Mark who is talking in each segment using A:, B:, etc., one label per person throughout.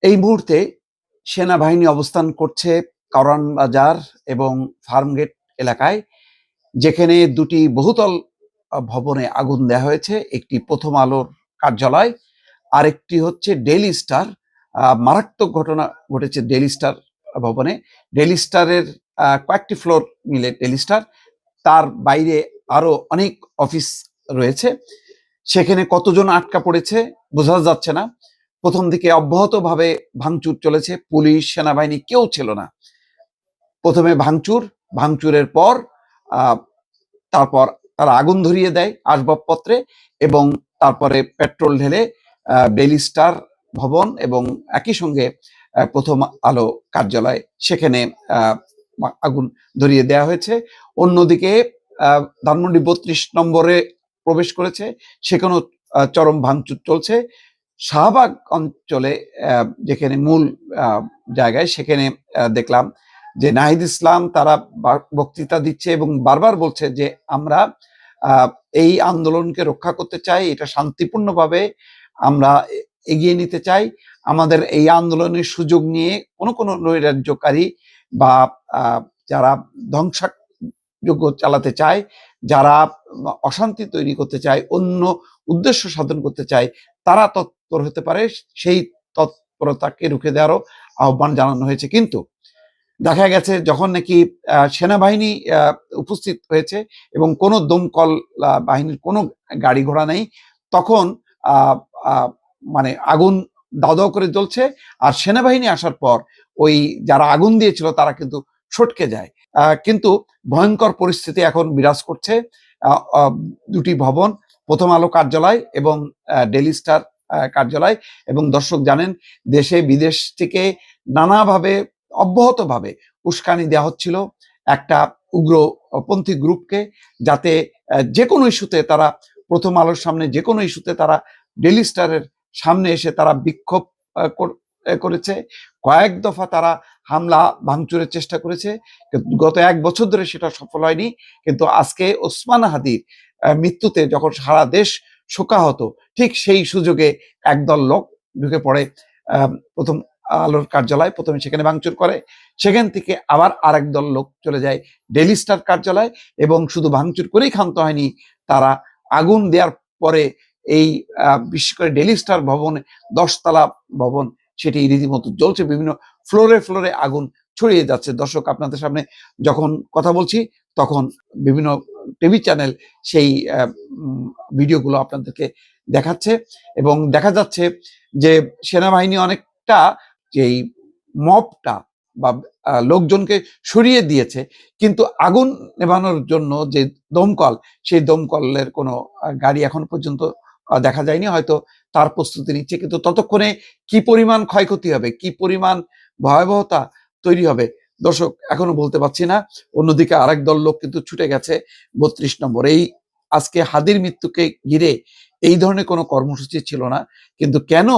A: এই মুহূর্তে সেনাবাহিনী অবস্থান করছে কারওয়ান বাজার এবং ফার্মগেট এলাকায়, যেখানে দুটি বহুতল ভবনে আগুন দেওয়া হয়েছে। একটি প্রথম আলোর কার্যালয়, আরেকটি হচ্ছে ডেইলি স্টার। মারাত্মক ঘটনা ঘটেছে ডেইলি স্টার ভবনে। ডেইলি স্টারের কয়েকটি ফ্লোর মিলে ডেইলি স্টার, তার বাইরে আরো অনেক অফিস রয়েছে। সেখানে কতজন আটকা পড়েছে বোঝা যাচ্ছে না। প্রথম দিকে অব্যাহতভাবে ভাঙচুর চলেছে, পুলিশ সেনাবাহিনী কেউ ছিল না। প্রথমে ভাঙচুরের পর তারপর তারা আগুন ধরিয়ে দেয় আসবাবপত্রে, এবং তারপরে পেট্রোল ঢেলে ডেইলি স্টার ভবন এবং একই সঙ্গে প্রথম আলো কার্যালয়, সেখানে আগুন ধরিয়ে দেওয়া হয়েছে। অন্যদিকে ধানমন্ডি 32 নম্বরে প্রবেশ করেছে, সেখানেও চরম ভাঙচুর চলছে। শাহবাগ অঞ্চলে যেখানে মূল জায়গায়, সেখানে দেখলাম যে নাহিদ ইসলাম তারা বক্তৃতা দিচ্ছে এবং বারবার বলছে যে আমরা এই আন্দোলনকে রক্ষা করতে চাই, এটা শান্তিপূর্ণভাবে আমরা এগিয়ে নিতে চাই। আমাদের এই আন্দোলনের সুযোগ নিয়ে কোনো নৈরাজ্যকারী বা যারা ধ্বংসযজ্ঞ চালাতে চায়, যারা অশান্তি তৈরি করতে চায়, অন্য উদ্দেশ্য সাধন করতে চায়, তারা তৎপর হতে পারে। সেই তৎপরতাকে রুখে দেওয়ারও আহ্বান জানানো হয়েছে। কিন্তু দেখা গেছে যখন নাকি সেনাবাহিনী উপস্থিত হয়েছে এবং কোনো দমকল বাহিনীর কোনো গাড়ি ঘোড়া নেই, তখন মানে আগুন দাও দাও করে জ্বলছে। আর সেনাবাহিনী আসার পর ওই যারা আগুন দিয়েছিল তারা কিন্তু সটকে যায়। কিন্তু ভয়ঙ্কর পরিস্থিতি এখন বিরাজ করছে। দুটি ভবন, প্রথম আলো কার্যালয় এবং ডেইলি স্টার কার্যালয়। এবং দর্শক জানেন, দেশে বিদেশ থেকে নানাভাবে অব্যাহতভাবে উস্কানি দেওয়া হচ্ছিল একটা উগ্রপন্থী গ্রুপকে, যাতে যে কোনো ইস্যুতে তারা প্রথম আলোর সামনে, যে কোনো ইস্যুতে তারা ডেইলি স্টারের সামনে এসে তারা বিক্ষোভ করেছে। কয়েক দফা তারা হামলা ভাঙচুরের চেষ্টা করেছে, গত 1 বছর ধরে সেটা সফল হয়নি। কিন্তু আজকে ওসমান হাদির মৃত্যুতে যখন সারা দেশ শোকাহত, ঠিক সেই সুযোগে একদল লোক ঢুকে পড়ে প্রথম আলোর কার্যালয়। প্রথমে সেখানে ভাঙচুর করে, সেখান থেকে আবার আরেক দল লোক চলে যায় ডেইলি স্টার কার্যালয়, এবং শুধু ভাঙচুর করেই ক্ষান্ত হয়নি, তারা আগুন দেওয়ার পরে এই বিশেষ করে ডেইলি স্টার ভবনে 10 তলা ভবন, সেটি রীতিমতো জ্বলছে, বিভিন্ন ফ্লোরে ফ্লোরে আগুন ছড়িয়ে যাচ্ছে। দর্শক, আপনাদের সামনে যখন কথা বলছি তখন বিভিন্ন টিভি চ্যানেল সেই ভিডিওগুলো আপনাদেরকে দেখাচ্ছে, এবং দেখা যাচ্ছে যে সেনাবাহিনী অনেকটা যেই মবটা বা লোকজনকে সরিয়ে দিয়েছে, কিন্তু আগুন নেভানোর জন্য যে দমকল, সেই দমকলের কোনো গাড়ি এখন পর্যন্ত দেখা যায়নি। হয়তো তার প্রস্তুতি নিচ্ছে, কিন্তু ততক্ষণে কি পরিমাণ ক্ষয়ক্ষতি হবে, কি পরিমাণ ভয়াবহতা তৈরি হবে, দর্শক এখনো বলতে পারছি না। অন্যদিকে আরেক দল লোক কিন্তু ছুটে গেছে 32 নম্বর। এই আজকে হাদির মৃত্যুকে ঘিরে এই ধরনের কোনো কর্মসূচি ছিল না, কিন্তু কেন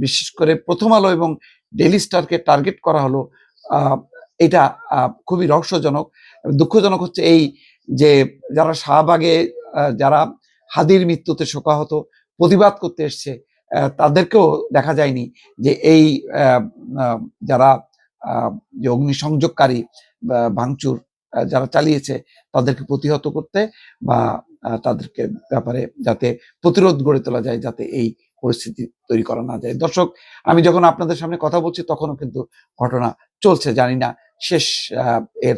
A: বিশেষ করে প্রথম আলো এবং ডেইলি স্টারকে টার্গেট করা হলো, এটা খুবই রহস্যজনক। দুঃখজনক হচ্ছে এই যে যারা শাহবাগে যারা হাদির মৃত্যুতে শোকাহত প্রতিবাদ করতে এসছে, তাদেরকেও দেখা যায়নি যে এই যারা যে অগ্নিসংযোগকারী ভাঙচুর যারা চালিয়েছে তাদেরকে প্রতিহত করতে বা তাদেরকে ব্যাপারে যাতে প্রতিরোধ গড়ে তোলা যায়, যাতে এই পরিস্থিতি তৈরি করা না যায়। দর্শক, আমি যখন আপনাদের সামনে কথা বলছি তখনও কিন্তু ঘটনা চলছে। জানি না শেষ এর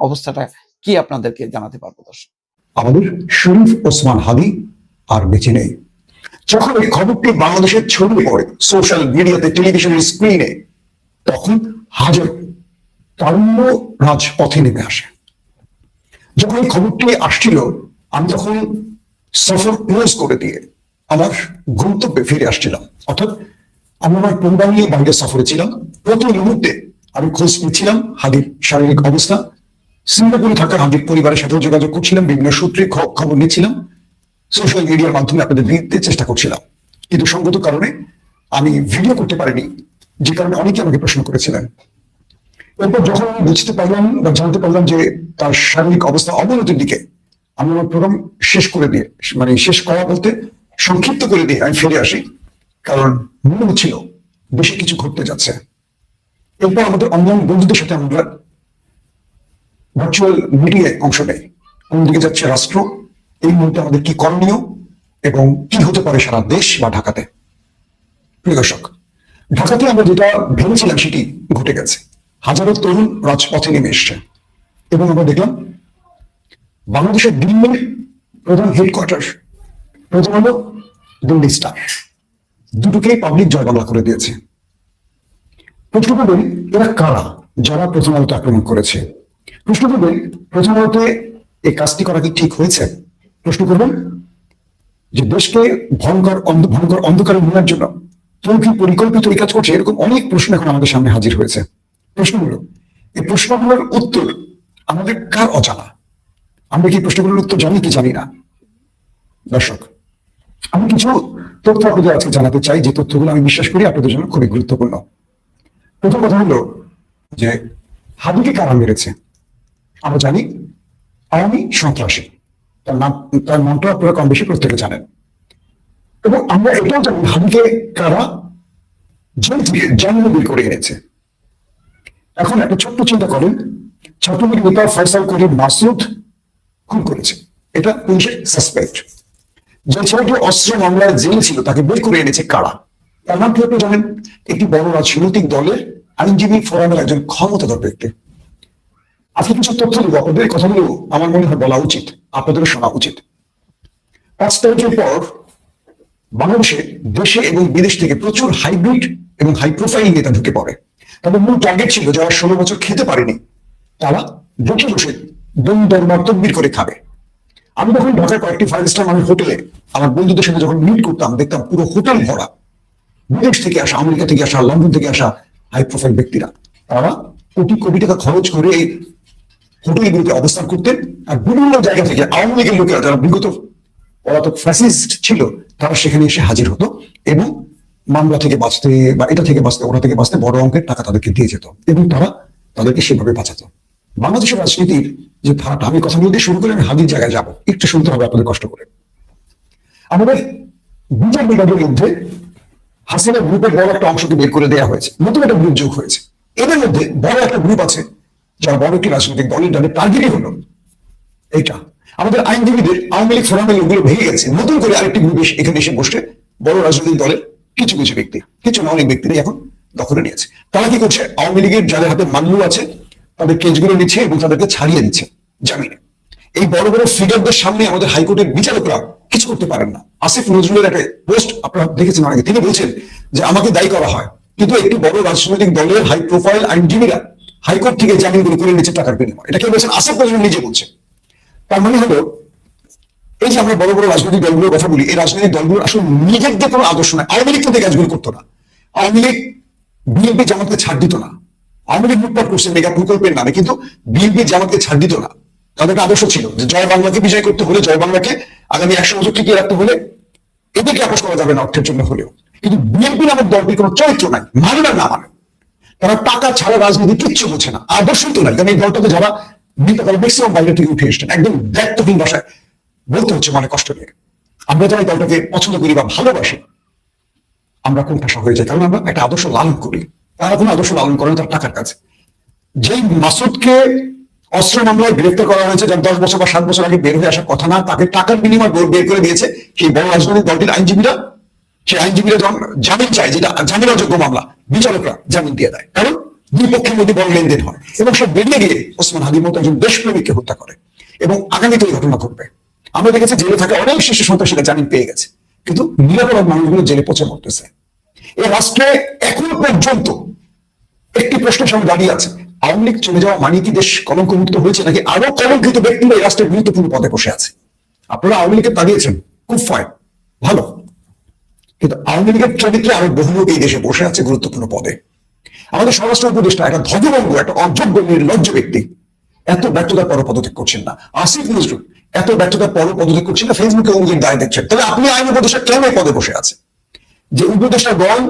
A: অবস্থাটা কি আপনাদেরকে জানাতে পারবো। দর্শক,
B: আমাদের শরীফ ওসমান হাদি আর বেঁচে নেই। যখন এই খবরটি বাংলাদেশে ছড়িয়ে পড়ে সোশ্যাল মিডিয়াতে, টেলিভিশনের স্ক্রিনে, তখন হাজার তারুণ্য রাজপথে নেমে আসে। যখন এই খবরটি আসছিল, আমি তখন সফর ক্লোজ করে দিয়ে আমার গন্তব্যে ফিরে আসছিলাম। অর্থাৎ আমি আমার পরিবার নিয়ে বাইরে সফরে ছিলাম। প্রতি মুহূর্তে আমি খোঁজ নিচ্ছিলাম হাদির শারীরিক অবস্থা। সিঙ্গাপুরে থাকা হাদির পরিবারের সাথেও যোগাযোগ করছিলাম, বিভিন্ন সূত্রে খবর নিচ্ছিলাম, সোশ্যাল মিডিয়ার মাধ্যমে আপনাদের দিতে চেষ্টা করছিলাম। কিন্তু সঙ্গত কারণে আমি ভিডিও করতে পারিনি, যে কারণে অনেকে আমাকে প্রশ্ন করেছিলেন। এরপর যখন আমি বুঝতে পারলাম বা জানতে পারলাম যে তার শারীরিক অবস্থা অবনতির দিকে, আমি আমার প্রোগ্রাম শেষ করে দিয়ে, মানে শেষ করা বলতে সংক্ষিপ্ত করে দিয়ে আমি ফিরে আসি। কারণ মনে হচ্ছিল দেশে কিছু ঘটতে যাচ্ছে। এরপর আমাদের অনলাইন বন্ধুদের সাথে আমরা ভার্চুয়াল মিটিংয়ে অংশ নেই। কোন দিকে যাচ্ছে রাষ্ট্র, এই মুহূর্তে আমাদের কি করণীয় এবং কি হতে পারে সারা দেশ বা ঢাকাতে। প্রিয় দর্শক, ঢাকাতে আমরা যেটা ভেবেছিলাম সেটি ঘটে গেছে। হাজারো তরুণ রাজপথে নেমে এসছে এবং আমরা দেখলাম বাংলাদেশের দিল্লির প্রধান হেডকোয়ার্টার, প্রথম হলো দিল্লি স্টার, দুটোকেই পাবলিক জয় বাংলা করে দিয়েছে। প্রশ্ন করবেন এরা কারা যারা প্রথম আলোতে আক্রমণ করেছে? প্রশ্ন করবেন প্রথম আলোতে এই কাজটি করা কি ঠিক হয়েছে? প্রশ্ন করবেন যে দেশকে ভয়ঙ্কর অন্ধকারে নেওয়ার জন্য কেউ কি পরিকল্পিত এই কাজ করছে? এরকম অনেক প্রশ্ন এখন আমাদের সামনে হাজির হয়েছে। প্রশ্নগুলো, এই প্রশ্নগুলোর উত্তর আমাদের কার অজানা? আমরা কি প্রশ্নগুলোর উত্তর জানি কি জানি না? দর্শক, আমি কিছু তথ্য আপনাদের আজকে জানাতে চাই, যে তথ্যগুলো আমি বিশ্বাস করি আপনাদের জন্য খুবই গুরুত্বপূর্ণ। প্রথম কথা হলো যে হাদিকে কারা মেরেছে? আমরা জানি আওয়ামী সন্ত্রাসী, তার নামটা আপনারা কম বেশি প্রত্যেকে জানেন। এবং আমরা এটাও জানি হাদিকে কারা জেল থেকে জামিনে বের করে এনেছে। এখন একটা ছোট্ট চিন্তা করেন, ছাত্রলীগ নেতা ফয়সাল করিম মাসুদ খুন করেছে, এটা পুলিশের সাসপেক্ট। যে ছেলেটি অস্ত্র মামলায় জেলে ছিল তাকে বের করে এনেছে কারা? তার নাম কি আপনি জানেন? একটি বড় রাজনৈতিক দলের আইনজীবী ফোরামের একজন ক্ষমতাধর ব্যক্তি। আজকে কিছু তথ্য দেবো আপনাদের, কথাগুলো আমার মনে হয় বলা উচিত, আপনাদেরও শোনা উচিত। 5 তারিখের পর বাংলাদেশে দেশে এবং বিদেশ থেকে প্রচুর হাইব্রিড এবং হাই প্রোফাইল নেতা ঢুকে পড়ে। তাদের মূল টার্গেট ছিল যারা 16 বছর খেতে পারেনি, তারা বসে বসে দম দরবার তদবির করে খাবে। আমি যখন ঢাকায় কয়েকটি 5 স্টার মানের হোটেলে আমার বন্ধুদের সাথে যখন মিট করতাম, দেখতাম পুরো হোটেল ভরা বিদেশ থেকে আসা, আমেরিকা থেকে আসা, লন্ডন থেকে আসা হাই প্রোফাইল ব্যক্তিরা। তারা কোটি কোটি টাকা খরচ করে এই হোটেলগুলিতে অবস্থান করতেন। আর বিভিন্ন জায়গা থেকে আওয়ামী লীগের লোকেরা যারা বিগত পলাতক ফ্যাসিস্ট ছিল, তারা সেখানে এসে হাজির হতো এবং মামলা থেকে বাঁচতে বা এটা থেকে বাঁচতে ওটা থেকে বাঁচতে বড় অঙ্কের টাকা তাদেরকে দিয়ে যেত এবং তারা তাদেরকে সেভাবে বাঁচাতো। বাংলাদেশের রাজনীতির যে ধারাটা, আমি কথাগুলো দিয়ে শুরু করে আমি হাদির জায়গায় যাবো, একটু শুনতে হবে আপনাদের কষ্ট করে। আমাদের বিচার বিভাগের মধ্যে হাসিনা গ্রুপের বড় একটা অংশকে বের করে দেওয়া হয়েছে, নতুন একটা গ্রুপ যোগ হয়েছে। এদের মধ্যে বড় একটা গ্রুপ আছে যারা বড় একটি রাজনৈতিক দলের টার্গেটই হলো এইটা। আমাদের আইনজীবীদের আওয়ামী লীগ ফোরামের লোকগুলো ভেঙে গেছে, নতুন করে আরেকটি গ্রুপ এখানে এসে বসে বড় রাজনৈতিক দলের কিছু কিছু ব্যক্তি, কিছু না অনেক ব্যক্তিরাই এখন দখলে নিয়েছে। তারা কি করছে? আওয়ামী লীগের যাদের হাতে মাল্লু আছে তাদের কেসগুলো নিচ্ছে এবং তাদেরকে ছাড়িয়ে দিচ্ছে জামিনে। এই বড় বড় ফিগারদের সামনে আমাদের হাইকোর্টের বিচারকরা কিছু করতে পারেন না। আসিফ নজরুলের একটা পোস্ট আপনারা দেখেছেন আগে, তিনি বলছেন যে আমাকে দায়ী করা হয়, কিন্তু একটি বড় রাজনৈতিক দলের হাই প্রোফাইল আইনজীবীরা হাইকোর্ট থেকে জামিনগুলো করে নিচ্ছে টাকার বিনিময়ে। এটা কে বলছেন? আসিফ নজরুল নিজে বলছে। তার মানে হলো এই যে আমরা বড় বড় রাজনৈতিক দলগুলোর কথা বলি, এই রাজনৈতিক দলগুলোর আসলে নিজেদের কোনো আদর্শ নাই। আওয়ামী লীগ কিন্তু কাজগুলো করতো না। আওয়ামী লীগ বিএনপি জামাতকে ছাড় দিত না। আওয়ামী লীগ লুটপাট করছে মেগা প্রকল্পের নামে, কিন্তু বিএনপি জামাতকে ছাড় দিত না। তাদের আদর্শ ছিল যে জয় বাংলাকে বিজয় করতে হলে, জয় বাংলাকে আগামী 100 বছর টিকিয়ে রাখতে হলে এদেরকে আপোষ করা যাবে না অর্থের জন্য হলেও। কিন্তু বিএনপি নামের দলটির কোনো চরিত্র নাই, মানে না মানে তারা টাকা ছাড়া রাজনীতি কিচ্ছু বোঝে না, আদর্শ তো নাই। কারণ এই দলটাতে যারা তারা ম্যাক্সিমাম বাইরে থেকে উঠে এসছেন, একদম দায়িত্বহীন ভাষায় বলতে হচ্ছে মানে কষ্ট নিয়ে। আমরা যারা এই দলটাকে পছন্দ করি বা ভালোবাসি, আমরা কোণঠাসা হয়ে যাই, কারণ আমরা একটা আদর্শ লালন করি। তারা কোনো আদর্শ লালন করে তার টাকার কাছে। যেই মাসুদকে অস্ত্র মামলায় গ্রেফতার করা হয়েছে, যার 10 বছর বা 7 বছর আগে বের হয়ে আসার কথা না, তাকে টাকার বিনিময়ে বের করে দিয়েছে সেই বড় রাজনৈতিক দলটির আইনজীবীরা। সেই আইনজীবীরা যখন জামিন চায়, যেটা জামিন অযোগ্য মামলা, বিচারকরা জামিন দিয়ে দেয়, কারণ দুই পক্ষের মধ্যে বড় লেনদেন হয়। এবং সে বেরিয়ে গিয়ে ওসমান হাদির মতো একজন দেশপ্রেমিককে হত্যা করে এবং আগামীতে এই ঘটনা ঘটবে। আমরা দেখেছি জেলে থাকা অনেক শীর্ষ সন্ত্রাসীরা জামিন পেয়ে গেছে, কিন্তু নিরাপরাধ মানুষগুলো জেলে পচে মরতেছে। এই রাষ্ট্রে এখন পর্যন্ত একটি প্রশ্নের সামনে দাঁড়িয়ে আছে, আওয়ামী লীগ চলে যাওয়া মানে কি দেশ কলঙ্কমুক্ত হয়েছে, নাকি আরো কলঙ্কিত ব্যক্তিরা এই রাষ্ট্রের গুরুত্বপূর্ণ পদে বসে আছে? আপনারা আওয়ামী লীগকে তাড়িয়েছেন, খুব ফাইন, ভালো, কিন্তু আওয়ামী লীগের চরিত্রে আরো বহু লোক এই দেশে বসে আছে গুরুত্বপূর্ণ পদে। আমাদের স্বরাষ্ট্র উপদেষ্টা একটা ধর্মভঙ্গ, একটা অযোগ্য নির্লজ্জ ব্যক্তি, এত ব্যর্থতার পর পদত্যাগ করছেন না। আসিফ নজরুল এত ব্যর্থতার পর পদত্যাগ করছেন না, ফেসবুকে অঙ্গের দায় দেখছেন। তাহলে আপনি আইন উপদেষ্টা কেন এই পদে বসে আছে? যে উপদেষ্টা গণ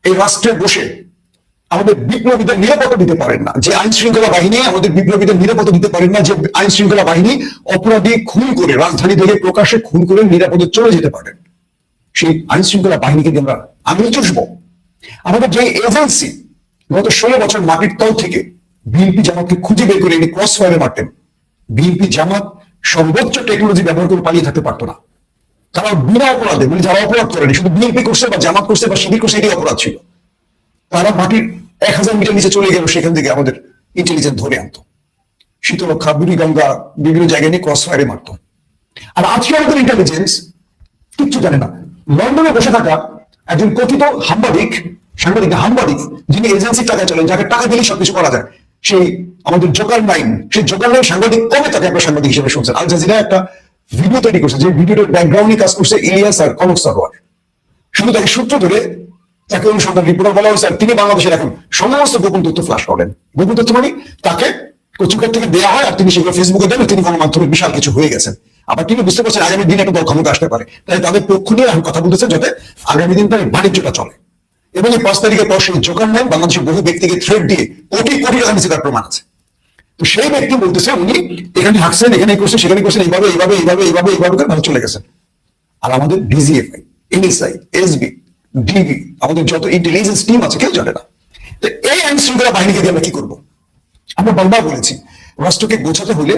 B: এই রাষ্ট্রে বসে আমাদের বিপ্লবীদের নিরাপত্তা দিতে পারেন না, যে আইন শৃঙ্খলা বাহিনী আমাদের বিপ্লবীদের নিরাপত্তা দিতে পারেন না, যে আইন শৃঙ্খলা বাহিনী অপরাধী খুন করে রাজধানী থেকে প্রকাশ্যে খুন করে নিরাপদে চলে যেতে পারেন, সেই আইন শৃঙ্খলা বাহিনীকে আমরা আমি চুষবো, আমাদের যে এজেন্সি গত 16 বছর মাটির তল থেকে বিএনপি জামাতকে খুঁজে বের করে এনে ক্রস ফায়ারে মারতেন, বিএনপি জামাত সর্বোচ্চ টেকনোলজি ব্যবহার করে পালিয়ে থাকতে পারতো না। তারা বিনা অপরাধে, মানে যারা অপরাধ করেনি, শুধু বিএনপি করছে বা জামাত করছে বা শিবির করছে, এটাই অপরাধ ছিল, তারা মাটির 1000 মিটার নিচে চলে গেল, সেখান থেকে আমাদের ইন্টেলিজেন্স ধরে আনতো, শীতলক্ষা, বুড়িগঙ্গা, বিভিন্ন জায়গায় নিয়ে ক্রস ফায়ারে মারতো। আর আজকে আমাদের ইন্টেলিজেন্স কিচ্ছু জানে না। লন্ডনে বসে থাকা একজন কথিত সাংবাদিক যিনি এজেন্সির টাকা চলেন, যাকে টাকা দিলেই সবকিছু করা যায়, সেই আমাদের জোকার নাইন, সেই জোকার নাইন সাংবাদিক কবে তাকে একটা সাংবাদিক হিসেবে শুনছেন? আল জাজিরা একটা ভিডিও তৈরি করছে, যে ভিডিওর ব্যাকগ্রাউন্ডে কাজ করছে ইলিয়াস আর কনক সারোয়ার। শুধু তাকে সূত্র ধরে তাকে অনুসন্ধান রিপোর্টার বলা হয়েছে, আর তিনি বাংলাদেশের এখন সমস্ত গোপন তথ্য ফ্লাশ করেন। গোপন তথ্য মানে তাকে কচুকার থেকে দেওয়া হয়, আর তিনি সেগুলো ফেসবুকে দেন, তিনি গণমাধ্যমে বিশাল কিছু হয়ে গেছেন। আবার তিনি বুঝতে পারছেন আগামী দিন একটা দল ক্ষমতা আসতে পারে, তাই তাদের পক্ষ নিয়ে এখন কথা বলতেছে যাতে আগামী দিন তার বাণিজ্যটা চলে। এবং এই 5 তারিখের পর সেই জোকার নাইন বাংলাদেশের বহু ব্যক্তিকে থ্রেট দিয়ে কোটি কোটি টাকা নিচে তার প্রমাণ আছে। তো সেই ব্যক্তি বলতেছে উনি এখানে হাঁকছেন, এখানে করছেন, সেখানে করছেন, এইভাবে এইভাবে এইভাবে এইভাবে এইভাবে করে ভালো চলে গেছেন। আর আমাদের ডিজিএফআই, এনএসআই, এসবি, ডিবি, আমাদের যত ইন্টেলিজেন্স টিম আছে কেউ জানে না। তো এই আইন শৃঙ্খলা বাহিনীকে দিয়ে আমরা কি করবো? আমরা বারবার বলেছি, রাষ্ট্রকে গোছাতে হলে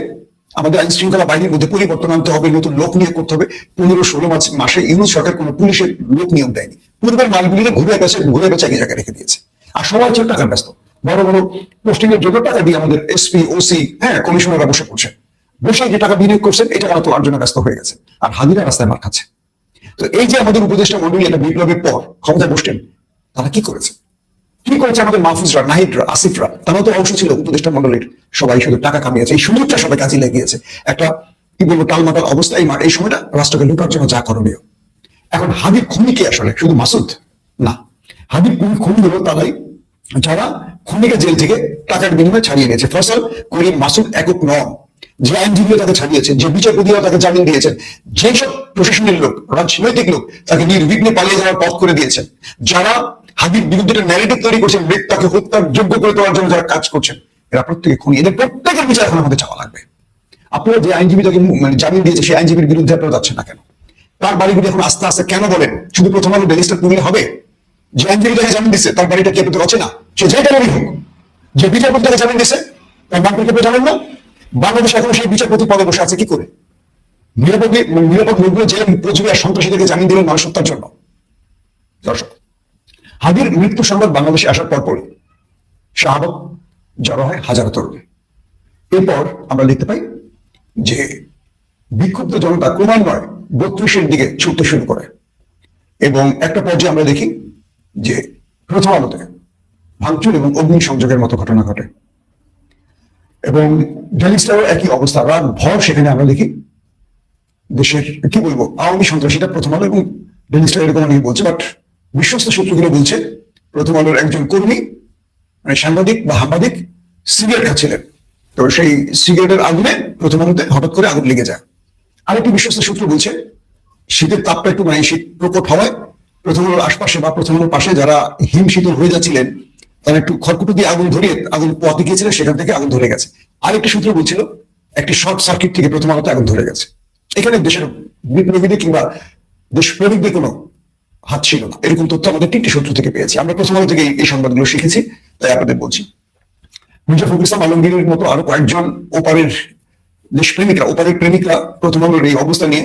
B: আমাদের আইন শৃঙ্খলা বাহিনীর মধ্যে পরিবর্তন আনতে হবে, নতুন লোক নিয়োগ করতে হবে। 15-16 মাসে ইউনুস সরকার কোনো পুলিশের লোক নিয়োগ দেয়নি, পূর্বের মালগুলিকে ঘুরে গেছে একই জায়গায় রেখে দিয়েছে। আর সবাই হচ্ছে টাকা ব্যস্ত, বড় বড় পোস্টিং এর জন্য টাকা দিয়ে আমাদের এসপি, ওসি, কমিশনাররা বসে পড়ছেন, বসে যে টাকা বিনিয়োগ করছেন এটা তারা তোলার জন্য ব্যস্ত হয়ে গেছে, আর হাজিরা রাস্তায় মার খাচ্ছে। তো এই যে আমাদের উপদেষ্টা মন্ডলী একটা বিপ্লবের পর ক্ষমতায় বসতেন, তারা কি করেছে? আমাদের মাহফুজরা, নাহিদরা, আসিফরা, তারাও তো অংশ ছিল উপদেষ্টা মন্ডলীর। সবাই শুধু টাকা কামিয়েছে, এই সুযোগটা সবাই কাজে লাগিয়েছে। একটা কি বলবো, টালমাটাল অবস্থা এই সময়টা রাষ্ট্রকে লুটার জন্য যা করণীয়। এখন হাবিব খুনি কে আসলে? শুধু মাসুদ না, হাবিব খুনি হলো তারাই যারা খুনিকে জেল থেকে টাকার বিনিময়ে ছাড়িয়ে নিয়েছে। ফয়সাল, করিম, মাসুদ একক নন। যে আইনজীবীরা তাকে ছাড়িয়েছেন, যে বিচারপতিরা তাকে জামিন দিয়েছেন, যেসব প্রশাসনের লোক, রাজনৈতিক লোক তাকে নির্বিঘ্নে পালিয়ে যাওয়ার পথ করে দিয়েছেন, যারা হাবিব বিরুদ্ধে ন্যারেটিভ তৈরি করছেন, তাকে হত্যার যোগ্য করে দেওয়ার জন্য যারা কাজ করছেন, এরা প্রত্যেকে খুনি। এদের প্রত্যেকের বিচার এখন আমাদের চাওয়া লাগবে। আপনারা যে আইনজীবী তাকে জামিন দিয়েছে, সেই আইনজীবীর বিরুদ্ধে আপনারা যাচ্ছেন না কেন? তার বাড়িগুলি এখন আস্তে আস্তে কেন বলেন শুধু প্রথম আলো ব্যারিস্টার তুললে হবে? যে আইনজীবী তাকে জামিন দিচ্ছে তার বাড়িটা কি আপনাদের রচে না? সে যে কারণেই হোক, যে বিচারপতি তাকে জামিন দিচ্ছে তার নাম কি জানেন না? বাংলাদেশ এখন সেই বিচারপতি পদে বসে আছে কি করে? নিরাপদ লোকগুলো যে প্রচুর সন্ত্রাসীদেরকে জামিন দিলেন মানুষ হত্যার জন্য। দর্শক, হাবির মৃত্যু সংবাদ বাংলাদেশে আসার পরপরই শাহাদত জড়ো হয় হাজারো তরুণ। এরপর আমরা দেখতে পাই যে বিক্ষুব্ধ জনতা ক্রমান্বয়ে 32-এর দিকে ছুটতে শুরু করে, এবং একটা পর্যায়ে আমরা দেখি যে প্রথম আলোতে ভাঙচুর এবং অগ্নি সংযোগের মতো ঘটনা ঘটে, এবং ডেইলি স্টারও একই অবস্থা, রাত ভর সেখানে আমরা দেখি দেশের কি বলবো আওয়ামী সন্ত্রাসীরা প্রথম আলো এবং ডেইলি স্টার এরকম অনেকে বলছে, বাট বিশ্বস্ত সূত্রগুলো বলছে প্রথম আলোর একজন কর্মী, মানে সাংবাদিক বা সাংবাদিক, সিগারেট খাচ্ছিলেন। তো সেই সিগারেটের আগুনে প্রথম আলোতে হঠাৎ করে আগুন লেগে যায়। আরেকটি বিশ্বস্ত সূত্র বলছে শীতের তাপটা একটু শীত প্রকট হওয়ায় প্রথম আলোর আশপাশে বা প্রথম আলোর পাশে যারা হিম শীতল হয়ে যাচ্ছিলেন তারা একটু খড়কুটো দিয়ে আগুন ধরিয়ে আগুন পোয়াতে গিয়েছিলেন, সেখান থেকে আগুন ধরে গেছে। আরেকটি সূত্র বলছিল একটি শর্ট সার্কিট থেকে প্রথম আলোতে আগুন ধরে গেছে। এখানে দেশের বিপ্লবীদের কিংবা দেশপ্রেমিকদের কোনো হাত ছিল না, এরকম তথ্য আমাদের 3টি সূত্র থেকে পেয়েছি। আমরা প্রথম আলো থেকে এই সংবাদগুলো শিখেছি, তাই আপনাদের বলছি। মির্জা ফখরুল ইসলাম আলমগীরের মতো আরো কয়েকজন ওপারের ওপারের প্রেমিকরা প্রথম আলোর এই অবস্থা নিয়ে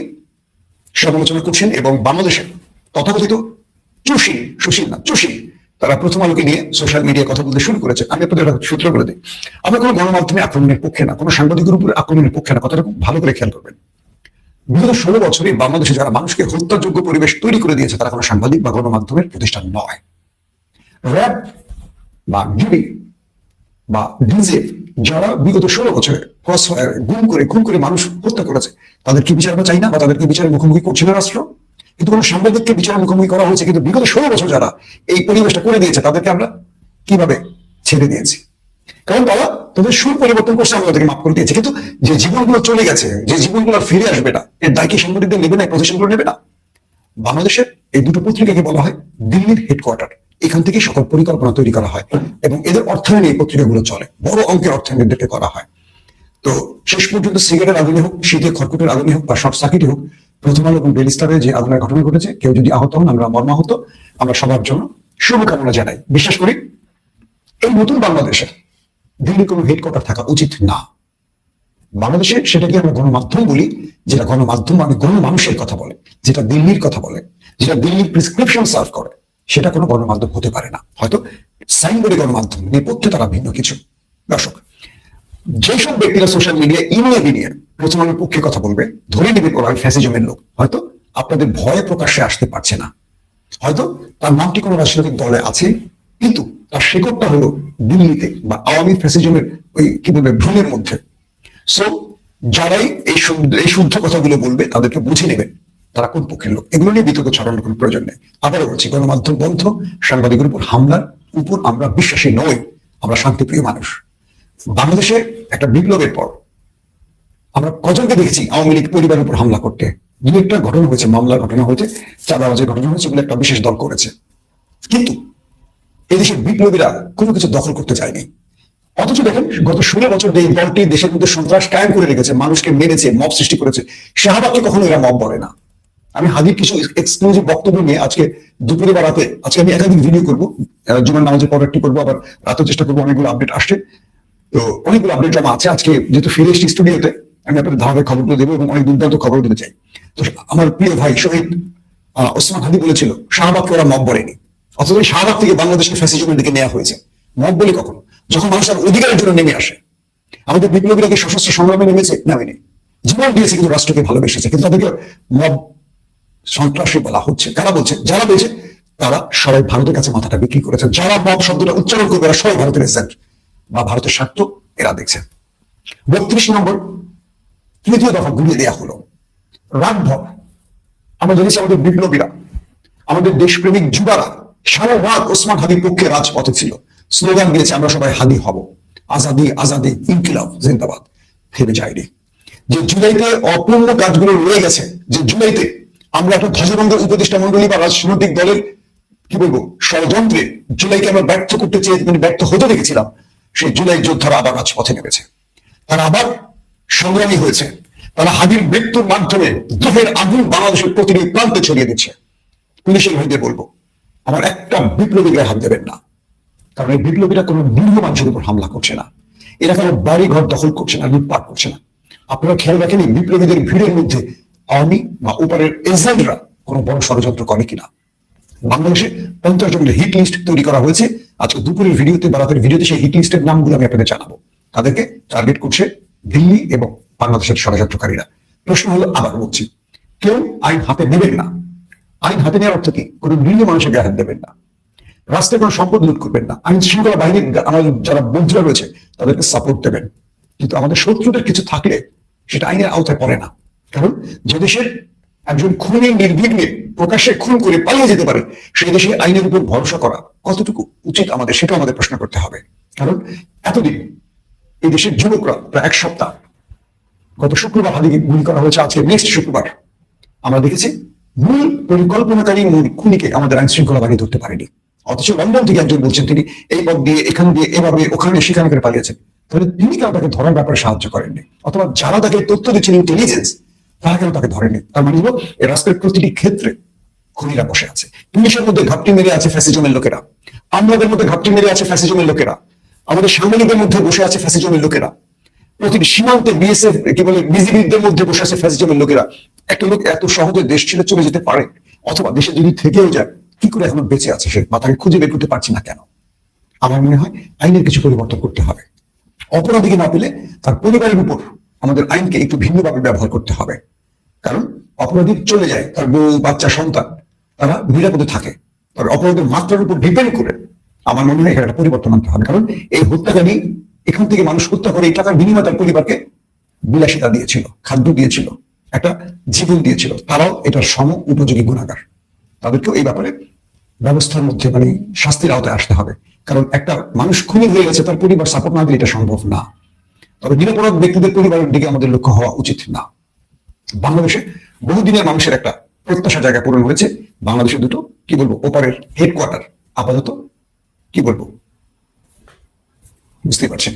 B: সমালোচনা করছেন, এবং বাংলাদেশের তথাকথিত চুষি তারা প্রথম আলোকে নিয়ে সোশ্যাল মিডিয়ায় কথা বলতে শুরু করেছে। আমি আপনাদের সূত্র করে দিই, আমরা কোনো গণমাধ্যমে আক্রমণের পক্ষে না, কোনো সাংবাদিকের উপরে আক্রমণের পক্ষে না, কথাটা খুব ভালো করে খেয়াল করবেন। বিগত 16 বছরে বাংলাদেশে যারা মানুষকে হত্যাযোগ্য পরিবেশ তৈরি করে দিয়েছে তারা কোনো সাংবাদিক বা গণমাধ্যমের প্রতিষ্ঠান নয়। র‍্যাব বা ডিবি বা ডিজিএফ যারা বিগত 16 বছরে গুম করে মানুষ হত্যা করেছে, তাদের কি বিচার আমরা চাই না, বা তাদেরকে বিচারের মুখোমুখি করছিল রাষ্ট্র? কিন্তু কোনো সাংবাদিককে বিচারের মুখোমুখি করা হয়েছে, কিন্তু বিগত 16 বছর যারা এই পরিবেশটা করে দিয়েছে তাদেরকে আমরা কিভাবে ছেড়ে দিয়েছি? কারণ তারা তাদের সুর পরিবর্তন করছে, আমরা তাদেরকে মাফ করে দিয়েছি। কিন্তু যে জীবনগুলো চলে গেছে, যে জীবনগুলো ফিরে আসবে না, এর দায় কি সাংবাদিকদের নেবে না, প্রতিষ্ঠানগুলো নেবে না? বাংলাদেশের এই দুটো পত্রিকাকে বলা হয় দিল্লির হেডকোয়ার্টার, এখান থেকে সকল পরিকল্পনা তৈরি করা হয়, এবং এদের অর্থায়নে এই পত্রিকাগুলো চলে, বড় অঙ্কের অর্থায়ন এদেরকে করা হয়। তো শেষ পর্যন্ত সিগারেটের আগুনে হোক, শীতে খড়কুটের আগুনে হোক, বা শর্ট সার্কিটে হোক, প্রথম আলো এবং ডেইলি স্টারে যে আগুনের ঘটনা ঘটেছে, কেউ যদি আহত হন আমরা মর্মাহত, আমরা সবার জন্য শুভকামনা জানাই। বিশ্বাস করি এই নতুন বাংলাদেশে দিল্লির কোনো হেডকোয়ার্টার থাকা উচিত না। বাংলাদেশে সেটাকে আমরা গণমাধ্যম বলি, যেটা গণমাধ্যম মানে গণমানুষের কথা বলে, যেটা দিল্লির কথা বলে, যেটা দিল্লির প্রেসক্রিপশন সার্ভ করে, সেটা কোনো গণমাধ্যম হতে পারে না। হয়তো সাইনবোর্ডে গণমাধ্যম, নেপথ্যে তারা ভিন্ন কিছু। দর্শক, যেসব ব্যক্তিরা সোশ্যাল মিডিয়া ইমেলে বিনিয়ে প্রথমের পক্ষে কথা বলবে, ধরে নেবে ওরা ফ্যাসিজমের লোক, হয়তো আপনাদের ভয়ে প্রকাশ্যে আসতে পারছে না। হয়তো তার নামটি কোনো রাজনৈতিক দলে আছে, কিন্তু তার শেকড়টা হলো দিল্লিতে বা আওয়ামী ফ্যাসিজমের ওই কি বলবে ভ্রমের মধ্যে। সো যারাই এই শুদ্ধ কথাগুলো বলবে তাদেরকে বুঝে নেবেন তারা কোন পক্ষের লোক। এগুলো নিয়ে বিতর্ক ছড়ানোর কোনো প্রয়োজন নেই। আবারও বলছি, গণমাধ্যম বন্ধ, সাংবাদিকের উপর হামলার উপর আমরা বিশ্বাসী নই। আমরা শান্তিপ্রিয় মানুষ। বাংলাদেশে একটা বিপ্লবের পর আমরা কজনকে দেখেছি আওয়ামী লীগ পরিবারের উপর হামলা করতে? দু একটা ঘটনা হয়েছে, মামলার ঘটনা হয়েছে, চাঁদাবাজের ঘটনা হয়েছে, বলে একটা বিশেষ দল করেছে। কিন্তু এদেশের বিপ্লবীরা কোনো কিছু দখল করতে চায়নি। অথচ দেখেন, গত 16 বছর এই দলটি দেশের মধ্যে সন্ত্রাস কায়েম করে রেখেছে, মানুষকে মেরেছে, মব সৃষ্টি করেছে। শাহবাগকে কখনো এরা মব বলে না। আমি হাদির কিছু এক্সক্লুসিভ বক্তব্য নিয়ে আজকে দুপুরে বা রাতে, আজকে আমি একাধিক ভিডিও করবো, জুমার নামাজের পর একটি করবো, আবার রাতের চেষ্টা করবো। অনেকগুলো আপডেট আসছে, তো অনেকগুলো আপডেট জমা আছে। আজকে যেহেতু ফিরে এসেছি স্টুডিওতে, আমি আপনাদের ধারাবাহিক খবরগুলো দেবো এবং অনেক দুর্দান্ত খবর দিতে চাই। তো আমার প্রিয় ভাই শহীদ ওসমান হাদি বলেছিল শাহবাগকে ওরা মব বলেনি, অথচ শাহবাগ থেকে বাংলাদেশকে ফ্যাসিজমের দিকে নেওয়া হয়েছে। মব বলে কখনো? যখন মানুষ তার অধিকারের জন্য নেমে আসে। আমাদের বিপ্লবীরা কি সশস্ত্র সংগ্রামে নেমেছে? নামেনি, জীবন দিয়েছে, কিন্তু রাষ্ট্রকে ভালোবেসেছে। কিন্তু তাদেরকে মব সন্ত্রাসী বলা হচ্ছে। কারা বলছে? যারা বলছে তারা সবাই ভারতের কাছে মাথাটা বিক্রি করেছে। যারা মব শব্দটা উচ্চারণ করবে এরা সবাই ভারতের এজেন্ট বা ভারতের স্বার্থ এরা দেখছে। 32 নম্বর তৃতীয় দফা ঘুরিয়ে দেওয়া হলো। রাতভর আমরা জেনেছি আমাদের বিপ্লবীরা, আমাদের দেশপ্রেমিক যুবারা সারা রাত ওসমান হাদির পক্ষে রাজপথে ছিল, স্লোগান দিয়েছে আমরা সবাই হাদি হব, আজাদি আজাদি ইনকিলাব জিন্দাবাদ। থেমে যায়নি। যে জুলাইতে অপূর্ণ কাজগুলো রয়ে গেছে, যে জুলাইতে আমরা একটা ধ্বজবন্ধের উপদেষ্টা মন্ডলী বা রাজনৈতিক দলের কি বলবো ষড়যন্ত্রে জুলাইকে আমরা ব্যর্থ করতে চেয়ে ব্যর্থ হতে দেখেছিলাম, সেই জুলাই যোদ্ধারা আবার রাজপথে নেমেছে। তারা আবার সংগ্রামী হয়েছে। তারা হাদির মৃত্যুর মাধ্যমে দুঃখের আগুন বাংলাদেশের প্রতিটি প্রান্তে ছড়িয়ে দিচ্ছে। পুলিশের ভাইদের বলবো, আমার একটা বিপ্লবী গায়ে হাত দেবেন না, কারণ এই বিপ্লবীরা কোনো নিরীহ মানুষের উপর হামলা করছে না, এরা কোনো বাড়ি ঘর দখল করছে না, লুটপাট করছে না। আপনারা খেয়াল রাখেন এই বিপ্লবীদের ভিড়ের মধ্যে আওয়ামী বা উপরের এজেন্টরা কোনো বড় ষড়যন্ত্র করে কিনা। বাংলাদেশে 50 জনের হিট লিস্ট তৈরি করা হয়েছে। আজকে দুপুরের ভিডিওতে বা রাতের ভিডিওতে সেই হিট লিস্টের নামগুলো আমি আপনাদের জানাবো। তাদেরকে টার্গেট করছে দিল্লি এবং বাংলাদেশের ষড়যন্ত্রকারীরা। প্রশ্ন হলো, আবার বলছি, কেউ আইন হাতে নেবেন না। আইন হাতে নেওয়ার অর্থ কি? কোনো নিরীহ মানুষের গায়ে হাত দেবেন না, রাস্তায় কোনো সম্পদ লুট করবেন না, আইন শৃঙ্খলা বাহিনীর আমাদের যারা বন্ধুরা রয়েছে তাদেরকে সাপোর্ট দেবেন। কিন্তু আমাদের শত্রুদের কিছু থাকলে সেটা আইনের আওতায় পড়ে না। কারণ যে দেশের একজন খুনি নির্বিঘ্নে প্রকাশ্যে খুন করে পালিয়ে যেতে পারে, সেই দেশে আইনের উপর ভরসা করা কতটুকু উচিত আমাদের, সেটা আমাদের প্রশ্ন করতে হবে। কারণ এতদিন এই দেশের যুবকরা প্রায় 1 সপ্তাহ, গত শুক্রবার হাদিকে গুলি করা হয়েছে, আজকে নেক্সট শুক্রবার আমরা দেখেছি মূল পরিকল্পনাকারী মূল খুনিকে আমাদের আইন শৃঙ্খলা বাহিনী ধরতে পারেনি। অথচ লন্ডন থেকে একজন বলছেন তিনি এই পথ দিয়ে, এখান দিয়ে, এভাবে, ওখানে, সেখানে করে পালিয়েছেন। তাহলে তিনি কেন তাকে ধরার ব্যাপারে সাহায্য করেননি? অথবা যারা তাকে তথ্য দিচ্ছেন ইন্টেলিজেন্স, তারা কেন তাকে ধরেনি? তার মানে হলো এই রাষ্ট্রের প্রতিটি ক্ষেত্রে খুনিরা বসে আছে। পুলিশের মধ্যে ঘাপটি মেরে আছে ফ্যাসিজমের লোকেরা, আমলাদের মধ্যে ঘাপটি মেরে আছে ফ্যাসিজমের লোকেরা, আমাদের সাংবাদিকদের মধ্যে বসে আছে ফ্যাসিজমের লোকেরা, প্রতিটি সীমান্তে বিএসএফ কি বলে বিজিবিদের মধ্যে বসে আছে ফ্যাসিজমের লোকেরা। একটা লোক এত সহজে দেশ ছেড়ে চলে যেতে পারে, অথবা দেশে যদি থেকেও যায় কি করে এখনো বেঁচে আছে সে, বা তাকে খুঁজে বের করতে পারছি না কেন? আমার মনে হয় আইনের কিছু পরিবর্তন করতে হবে। অপরাধীকে না পেলে তার পরিবারের উপর আমাদের আইনকে একটু ভিন্নভাবে ব্যবহার করতে হবে। কারণ অপরাধী চলে যায়, তার বউ, বাচ্চা, সন্তান তারা নিরাপদে থাকে, তবে অপরাধের মাত্রার উপর ডিপেন্ড করে আমার মনে হয় একটা পরিবর্তন আনতে হবে। কারণ এই হত্যাকারী এখান থেকে মানুষ হত্যা করে এই টাকার বিনিময়ে তার পরিবারকে বিলাসিতা দিয়েছিল, খাদ্য দিয়েছিল, একটা জীবন দিয়েছিল। তারাও এটার সম উপযোগী গুণাগার। তাদেরকেও এই ব্যাপারে ব্যবস্থার মধ্যে শাস্তির আওতায় আসতে হবে। কারণ একটা মানুষ খুনি হয়ে গেছে, তার পরিবার সাপোর্ট না দিলে এটা সম্ভব না। তবে নিরপরাধ ব্যক্তিদের পরিবারের দিকে আমাদের লক্ষ্য হওয়া উচিত না। বাংলাদেশে বহুদিনের মানুষের একটা প্রত্যাশা জায়গা পূরণ হয়েছে। বাংলাদেশে দুটো কি বলবো ওপারের হেডকোয়ার্টার আপাতত কি বলবো বুঝতে পারছেন।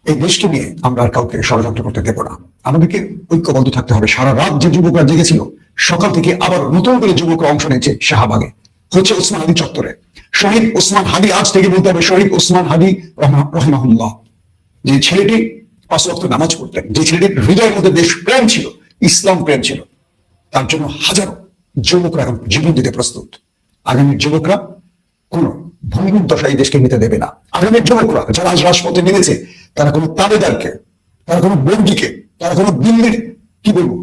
B: এই দেশকে নিয়ে আমরা আর কাউকে ষড়যন্ত্র করতে দেব না। আমাদেরকে ঐক্যবদ্ধ থাকতে হবে। সারা রাত যে যুবকরা জেগেছিল, সকাল থেকে আবার নতুন করে যুবকরা অংশ নিয়েছে শাহবাগে। হচ্ছে ওসমান হাদি চত্বরে। শহীদ ওসমান হাদি, আজ থেকে বলতে হবে শহীদ ওসমান হাদি রহমাহুল্লাহ, যে ছেলেটি 5 ওয়াক্ত নামাজ পড়তেন, যে ছেলেটির হৃদয়ের মধ্যে দেশ প্রেম ছিল, ইসলাম প্রেম ছিল, তার জন্য হাজারো যুবকরা এখন জীবন দিতে প্রস্তুত। আগামীর যুবকরা কোন ভঙ্গুর দশায় দেশকে নিতে দেবে না। আগামীর যুবকরা যারা আজ রাজপথে নেমেছে, তারা কোনো তাবেদারকে, তারা কোনো বর্গীকে, তারা কোনো দিল্লির, কি বলবো,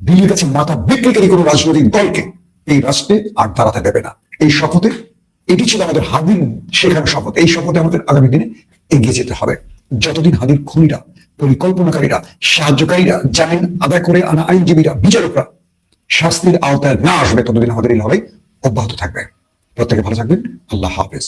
B: দিল্লির কাছে মাথা বিক্রিকারী কোনো রাজনৈতিক দলকে এই রাষ্ট্রে আর দাঁড়াতে দেবে না। এই শপথে, এটি ছিল আমাদের হাদির শেখার শপথ। এই শপথে আমাদের আগামী দিনে এগিয়ে যেতে হবে। যতদিন হাদির খুনিরা, পরিকল্পনাকারীরা, সাহায্যকারীরা, জামিন আদায় করে আনা আইনজীবীরা, বিচারকরা শাস্তির আওতায় না আসবে, ততদিন আমাদের এই লড়াই অব্যাহত থাকবে। প্রত্যেকে ভালো থাকবেন। আল্লাহ হাফেজ।